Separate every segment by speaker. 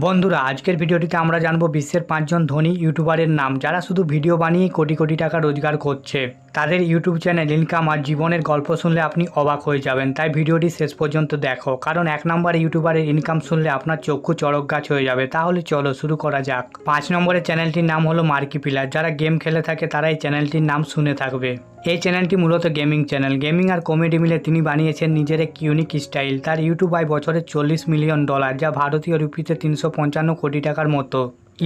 Speaker 1: বন্ধুরা আজকের ভিডিওটিতে আমরা জানবো বিশ্বের 5জন ধনী ইউটিউবারের নাম যারা শুধু ভিডিও বানিয়ে কোটি কোটি টাকা রোজগার করছে। তাদের ইউটিউব চ্যানেল, ইনকাম আর জীবনের গল্প শুনলে আপনি অবাক হয়ে যাবেন, তাই ভিডিওটি শেষ পর্যন্ত দেখো, কারণ 1 নম্বর ইউটিউবারের ইনকাম শুনলে আপনার চক্ষু চড়ক গাছ হয়ে যাবে। তাহলে চলো শুরু করা যাক। 5 নম্বরের চ্যানেলটির নাম হলো মার্কি পিলার। যারা গেম খেলে থাকে তারা এই চ্যানেলটির নাম শুনে থাকবে। এই চ্যানেলটি মূলত গেমিং চ্যানেল। গেমিং আর কমেডি মিলে তিনি বানিয়েছেন নিজের এক ইউনিক স্টাইল। তার ইউটিউব আয় বছরে $40 মিলিয়ন, যা ভারতীয় রুপিতে 355 কোটি টাকার মতো।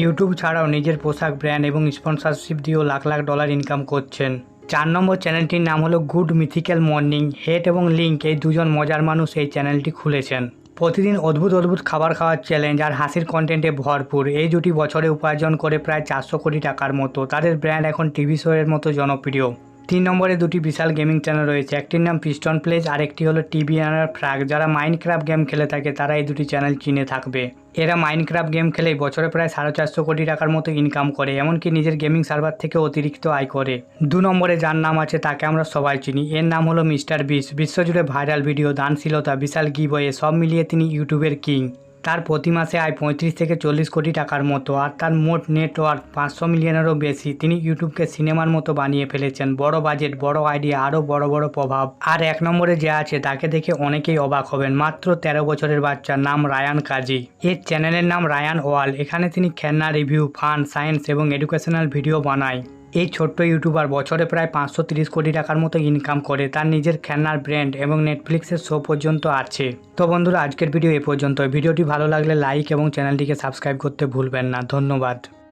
Speaker 1: ইউটিউব ছাড়াও নিজের পোশাক ব্র্যান্ড এবং স্পন্সরশিপ দিয়েও লাখ লাখ ডলার ইনকাম করছেন। 4 নম্বর চ্যানেলটির নাম হলো গুড মিথিক্যাল মর্নিং। হেড এবং লিঙ্ক এই দুজন মজার মানুষ এই চ্যানেলটি খুলেছেন। প্রতিদিন অদ্ভুত অদ্ভুত খাবার খাওয়ার চ্যালেঞ্জ আর হাসির কন্টেন্টে ভরপুর। এই জুটি বছরে উপার্জন করে প্রায় 400 কোটি টাকার মতো। তাদের ব্র্যান্ড এখন টিভি শো এর মতো জনপ্রিয়। 3 নম্বরে দুটি বিশাল গেমিং চ্যানেল রয়েছে। একটির নাম পিস্টন প্লেজ আর একটি হলো টিভি আর ফ্রাগ। যারা মাইনক্রাফট গেম খেলে থাকে তারা এই দুটি চ্যানেল চিনে থাকবে। এরা মাইনক্রাফট গেম খেলেই বছরে প্রায় 450 কোটি টাকার মতো ইনকাম করে, এমনকি নিজের গেমিং সার্ভার থেকে অতিরিক্ত আয় করে। 2 নম্বরে যার নাম আছে তাকে আমরা সবাই চিনি। এর নাম হলো মিস্টার বিস। বিশ্বজুড়ে ভাইরাল ভিডিও, দানশীলতা, বিশাল গিভওয়ে সব মিলিয়ে তিনি ইউটিউবের কিং। তার প্রতি মাসে আয় 35 থেকে 40 কোটি টাকার মতো, আর তার মোট নেটওয়ার্ক 500 মিলিয়নেরও বেশি। তিনি ইউটিউবকে সিনেমার মতো বানিয়ে ফেলেছেন। বড় বাজেট, বড় আইডিয়া, আরও বড় বড় প্রভাব। আর 1 নম্বরে যে আছে তাকে দেখে অনেকেই অবাক হবেন। মাত্র 13 বছরের বাচ্চা, নাম রায়ান কাজী। এর চ্যানেলের নাম রায়ান ওয়ার্ল্ড। এখানে তিনি খেলনা রিভিউ, ফান, সায়েন্স এবং এডুকেশনাল ভিডিও বানায়। এই ছোট্ট ইউটিউবার বছরে প্রায় 530 কোটি টাকার মতো ইনকাম করে। তার নিজের খেলনার ব্র্যান্ড এবং নেটফ্লিক্সের শো পর্যন্ত আছে। তো বন্ধুরা আজকের ভিডিও এ পর্যন্ত। ভিডিওটি ভালো লাগলে লাইক এবং চ্যানেলটিকে সাবস্ক্রাইব করতে ভুলবেন না। ধন্যবাদ।